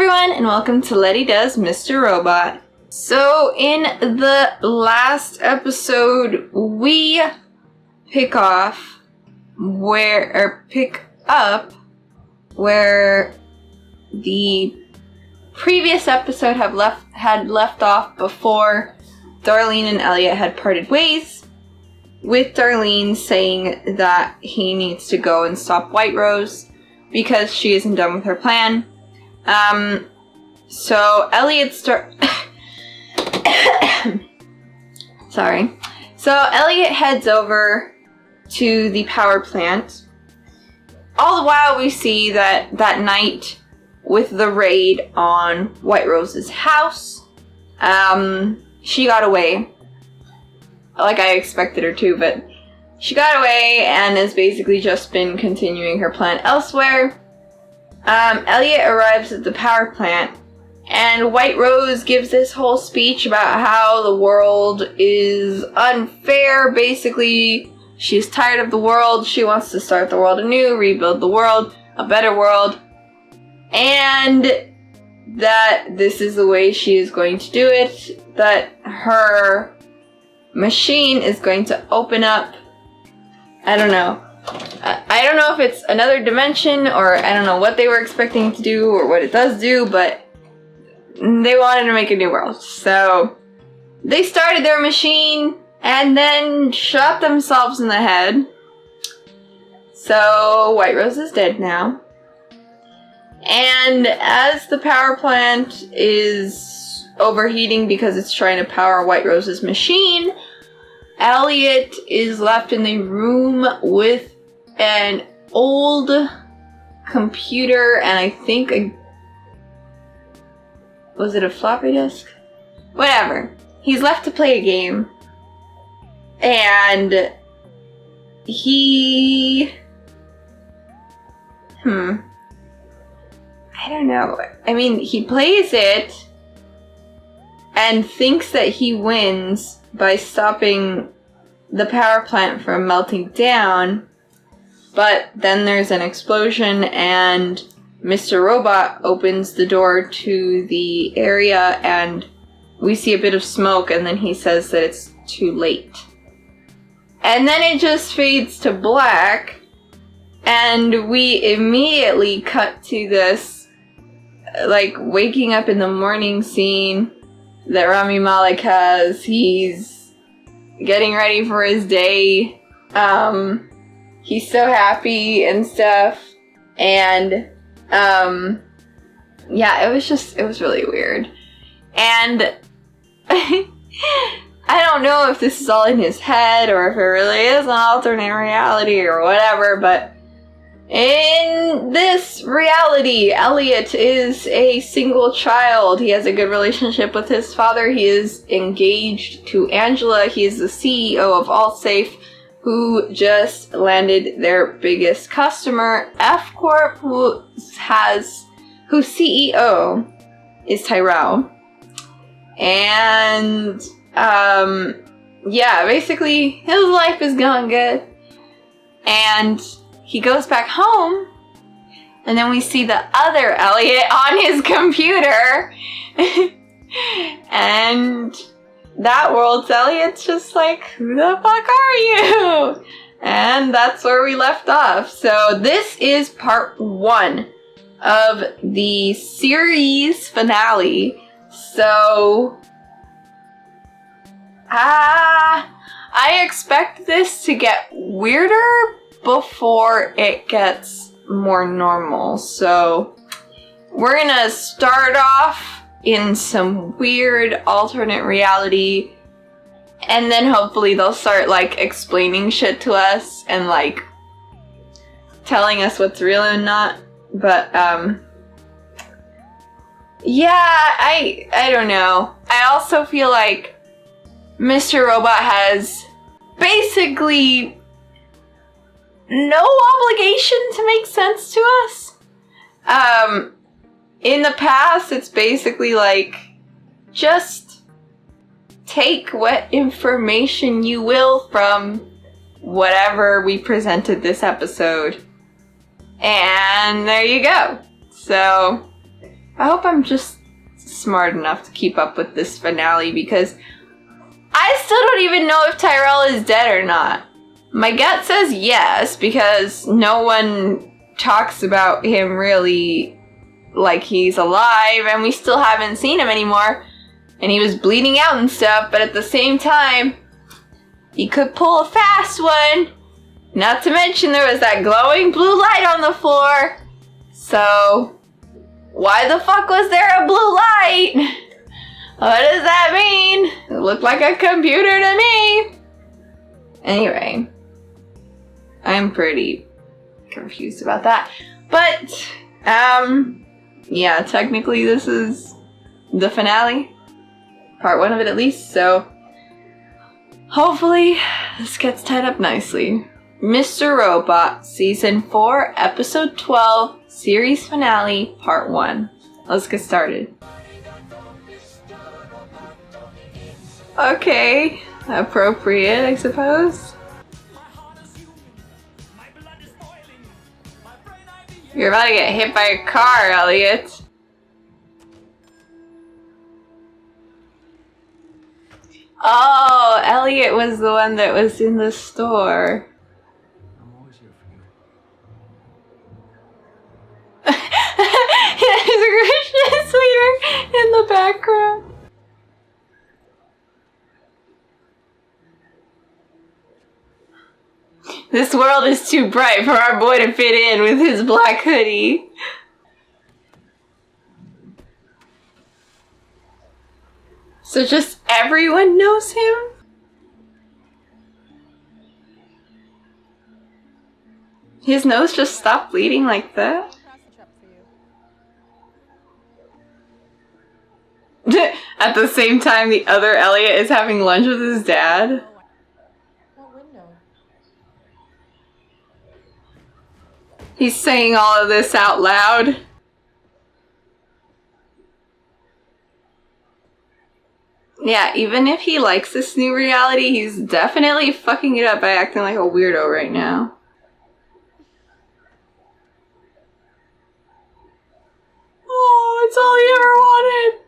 everyone, and welcome to Lety Does Mr.Robot. So, in the last episode, we pick up where the previous episode had left off before Darlene and Elliot had parted ways, with Darlene saying that he needs to go and stop White Rose because she isn't done with her plan. So Elliot So Elliot heads over to the power plant. All the while we see that night with the raid on White Rose's house, she got away. Like I expected her to, but she got away and has basically just been continuing her plan elsewhere. Elliot arrives at the power plant, and White Rose gives this whole speech about how the world is unfair. Basically, she's tired of the world. She wants to start the world anew, rebuild the world, a better world, and that this is the way she is going to do it, that her machine is going to open up, I don't know if it's another dimension, or I don't know what they were expecting it to do, or what it does do, but they wanted to make a new world. So they started their machine and then shot themselves in the head. So White Rose is dead now. And as the power plant is overheating because it's trying to power White Rose's machine, Elliot is left in the room with an old computer and I think was it a floppy disk? Whatever. He's left to play a game. And I don't know. I mean, he plays it and thinks that he wins by stopping the power plant from melting down, but then there's an explosion and Mr.Robot opens the door to the area and we see a bit of smoke, and then he says that it's too late. And then it just fades to black and we immediately cut to this waking up in the morning scene that Rami Malek has. He's getting ready for his day. He's so happy and stuff. And, yeah, it was really weird. And I don't know if this is all in his head or if it really is an alternate reality or whatever, but in this reality, Elliot is a single child. He has a good relationship with his father. He is engaged to Angela. He is the CEO of AllSafe, who just landed their biggest customer, F Corp, whose CEO is Tyrell. And yeah, basically his life is going good. And he goes back home, and then we see the other Elliot on his computer. And that world's Elliot's just like, who the fuck are you? And that's where we left off. So this is part 1 of the series finale. So I expect this to get weirder before it gets more normal. So we're gonna start off in some weird alternate reality, and then hopefully they'll start explaining shit to us and telling us what's real and not. But yeah, I don't know. I also feel like Mr.Robot has basically no obligation to make sense to us. In the past, it's basically just take what information you will from whatever we presented this episode. And there you go. So, I hope I'm just smart enough to keep up with this finale because I still don't even know if Tyrell is dead or not. My gut says yes because no one talks about him really like he's alive and we still haven't seen him anymore. And he was bleeding out and stuff, but at the same time, he could pull a fast one. Not to mention there was that glowing blue light on the floor. So, why the fuck was there a blue light? What does that mean? It looked like a computer to me. Anyway, I'm pretty confused about that. But, yeah, technically this is the finale. Part 1 of it at least, so hopefully this gets tied up nicely. Mr. Robot, Season 4, Episode 12, Series Finale, Part 1. Let's get started. Okay, appropriate, I suppose. You're about to get hit by a car, Elliot. Oh, Elliot was the one that was in the store. I'm always here for you. There's a Christian sweeter in the background. This world is too bright for our boy to fit in with his black hoodie. So just everyone knows him? His nose just stopped bleeding like that? At the same time, the other Elliot is having lunch with his dad? What window? He's saying all of this out loud. Yeah, even if he likes this new reality, he's definitely fucking it up by acting like a weirdo right now. Oh, it's all he ever wanted.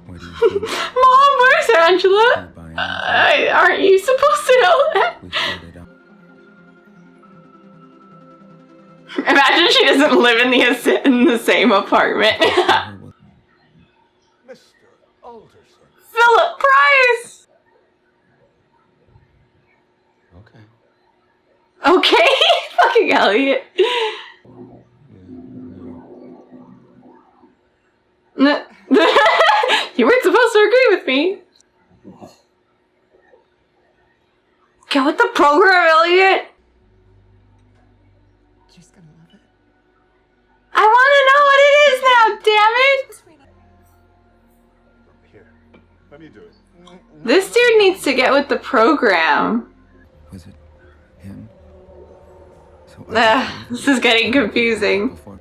What do you think? Mom, where's Angela? Aren't you supposed to know that? We set it up. Imagine she doesn't live in the same apartment. Mr. Alderson. Philip Price! Okay. Okay, fucking Elliot. You weren't supposed to agree with me. Get with the program, Elliot. She's gonna love it. I want to know what it is now, damn it. Here, let me do it. This dude needs to get with the program. Was it him? So This is getting confusing. before.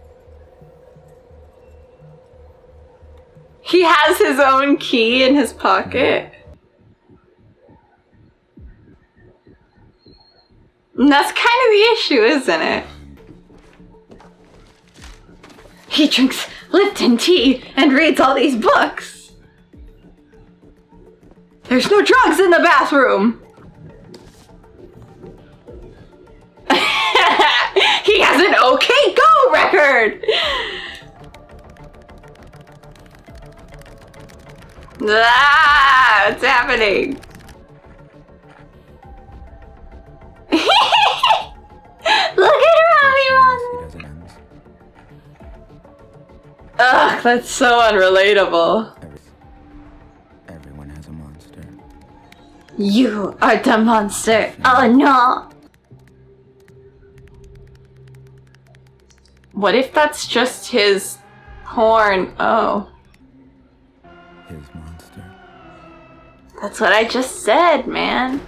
He has his own key in his pocket. And that's kind of the issue, isn't it? He drinks Lipton tea and reads all these books. There's no drugs in the bathroom. He has an OK Go record. What's happening? Look at He Robbie. doesn't end. Ugh, that's so unrelatable. Everyone has a monster. You are the monster. Oh no. What if that's just his horn? Oh, His monster. that's what I just said, man.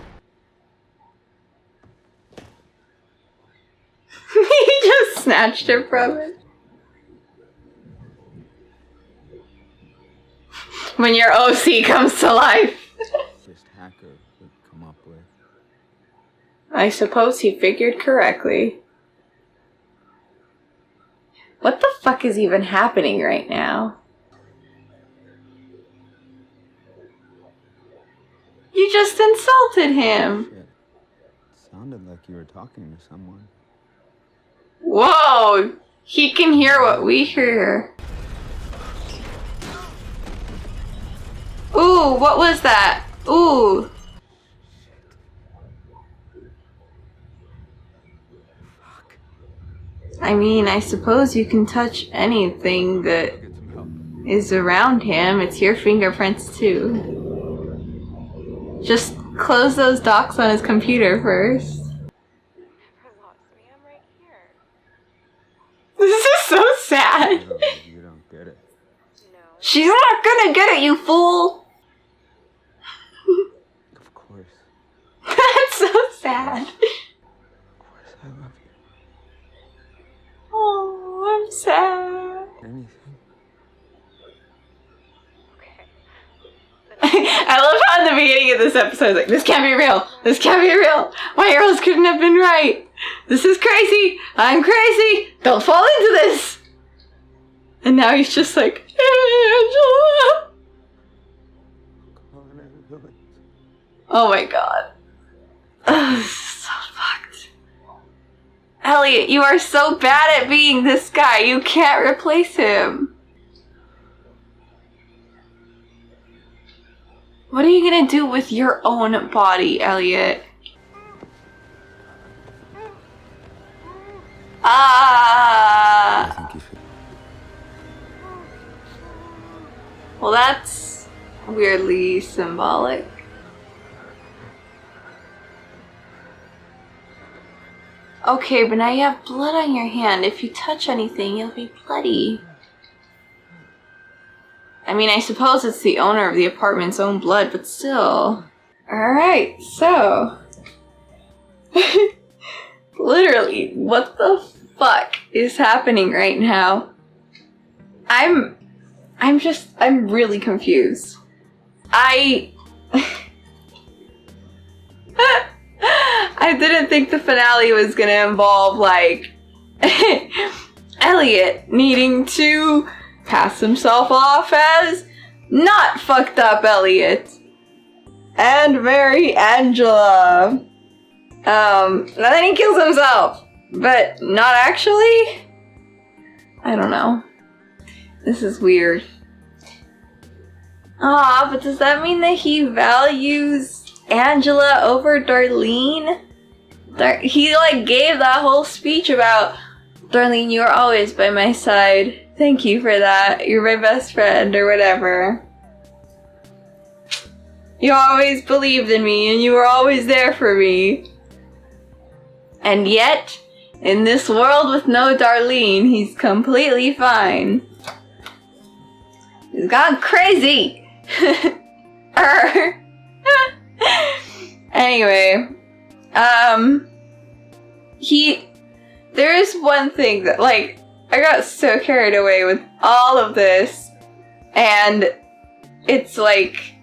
He just snatched it from it. When your OC comes to life. This hacker would come up with. I suppose he figured correctly. What the fuck is even happening right now? You just insulted him! Shit. Sounded like you were talking to someone. Whoa! He can hear what we hear. Ooh, what was that? Ooh. I mean, I suppose you can touch anything that Get some help. is around him. It's your fingerprints too. Just close those docs on his computer first. Never lost me. I'm right here. This is so sad. You don't get it. No. She's not gonna get it, you fool! Of course. That's so sad. Of course I love you. Oh, I'm sad. Anything. Okay. I love how in the beginning of this episode, it's like, this can't be real. This can't be real. My arrows couldn't have been right. This is crazy. I'm crazy. Don't fall into this. And now he's just like, Angela. Oh my god. Ugh, this is so fucked. Elliot, you are so bad at being this guy. You can't replace him. What are you gonna do with your own body, Elliot? I think you should. Well, that's weirdly symbolic. Okay, but now you have blood on your hand. If you touch anything, you'll be bloody. I mean, I suppose it's the owner of the apartment's own blood, but still. Alright, so. Literally, what the fuck is happening right now? I'm really confused. I didn't think the finale was gonna involve, like, Elliot needing to pass himself off as not fucked up Elliot and marry Angela. And then he kills himself, but not actually? I don't know. This is weird. Ah, but does that mean that he values Angela over Darlene? He like gave that whole speech about, Darlene, you are always by my side. Thank you for that. You're my best friend or whatever. You always believed in me and you were always there for me. And yet, in this world with no Darlene, he's completely fine. He's gone crazy. Anyway, there is one thing that, like, I got so carried away with all of this, and it's like,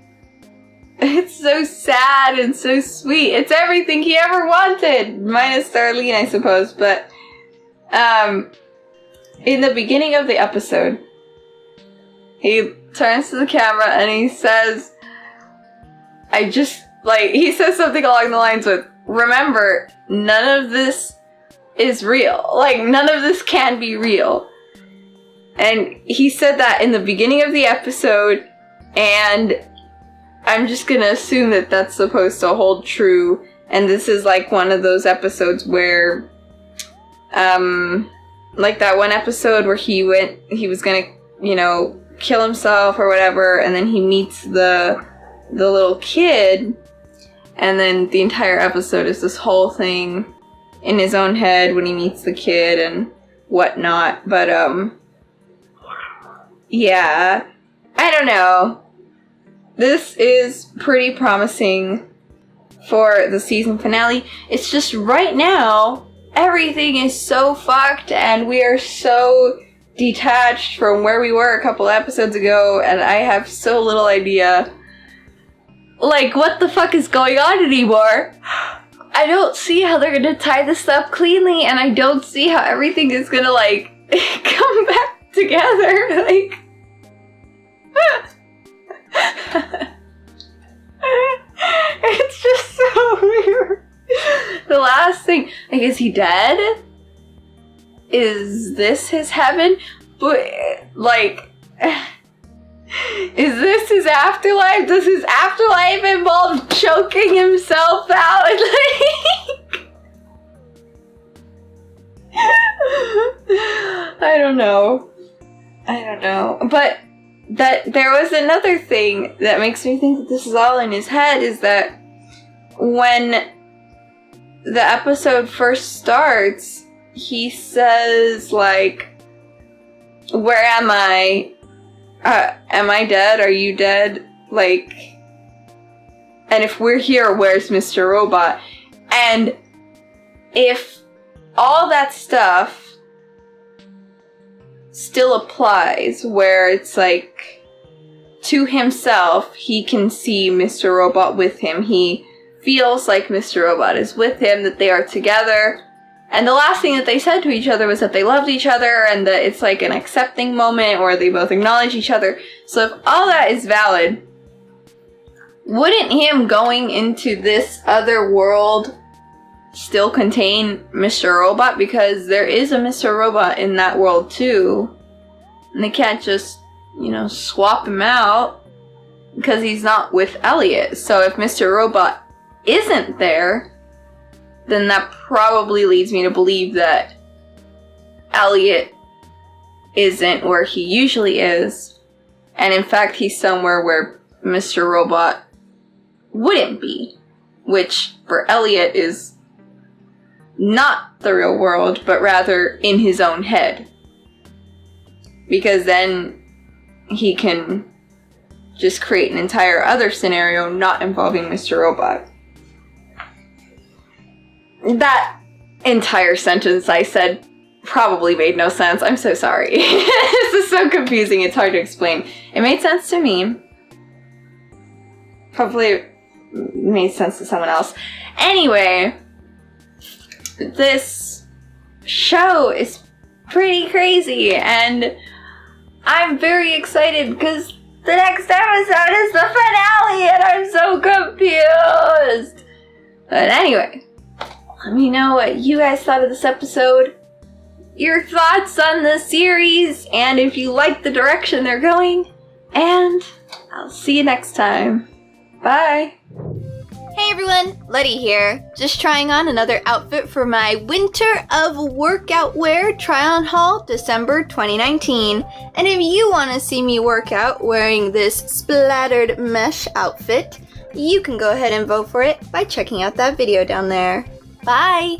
it's so sad and so sweet. It's everything he ever wanted, minus Darlene, I suppose, but, in the beginning of the episode, he turns to the camera and he says, he says something along the lines with, remember, none of this is real. Like, none of this can be real. And he said that in the beginning of the episode, and I'm just gonna assume that that's supposed to hold true, and this is like one of those episodes where, like that one episode where he was gonna, kill himself or whatever, and then he meets the little kid, and then the entire episode is this whole thing in his own head when he meets the kid and whatnot. But yeah, I don't know. This is pretty promising for the season finale. It's just right now everything is so fucked and we are so detached from where we were a couple episodes ago, and I have so little idea, like, what the fuck is going on anymore. I don't see how they're gonna tie this up cleanly, and I don't see how everything is gonna, like, come back together. Like, it's just so weird. The last thing, like, is he dead? Is this his heaven? But, like, is this his afterlife? Does his afterlife involve choking himself out? Like, I don't know. But that there was another thing that makes me think that this is all in his head, is that when the episode first starts, he says, like, where am I? Am I dead? Are you dead? Like, and if we're here, where's Mr. Robot? And if all that stuff still applies, where it's like, to himself, he can see Mr. Robot with him. He feels like Mr. Robot is with him, that they are together. And the last thing that they said to each other was that they loved each other, and that it's like an accepting moment where they both acknowledge each other. So if all that is valid, wouldn't him going into this other world still contain Mr. Robot? Because there is a Mr. Robot in that world too. And they can't just, swap him out because he's not with Elliot. So if Mr. Robot isn't there, then that probably leads me to believe that Elliot isn't where he usually is. And in fact, he's somewhere where Mr. Robot wouldn't be. Which, for Elliot, is not the real world, but rather in his own head. Because then he can just create an entire other scenario not involving Mr. Robot. That entire sentence I said probably made no sense. I'm so sorry. This is so confusing, it's hard to explain. It made sense to me. Hopefully it made sense to someone else. Anyway, this show is pretty crazy, and I'm very excited because the next episode is the finale, and I'm so confused. But anyway, let me know what you guys thought of this episode, your thoughts on the series, and if you like the direction they're going. And I'll see you next time. Bye! Hey everyone, Lety here. Just trying on another outfit for my Winter of Workout Wear try-on haul, December 2019. And if you want to see me work out wearing this splattered mesh outfit, you can go ahead and vote for it by checking out that video down there. Bye!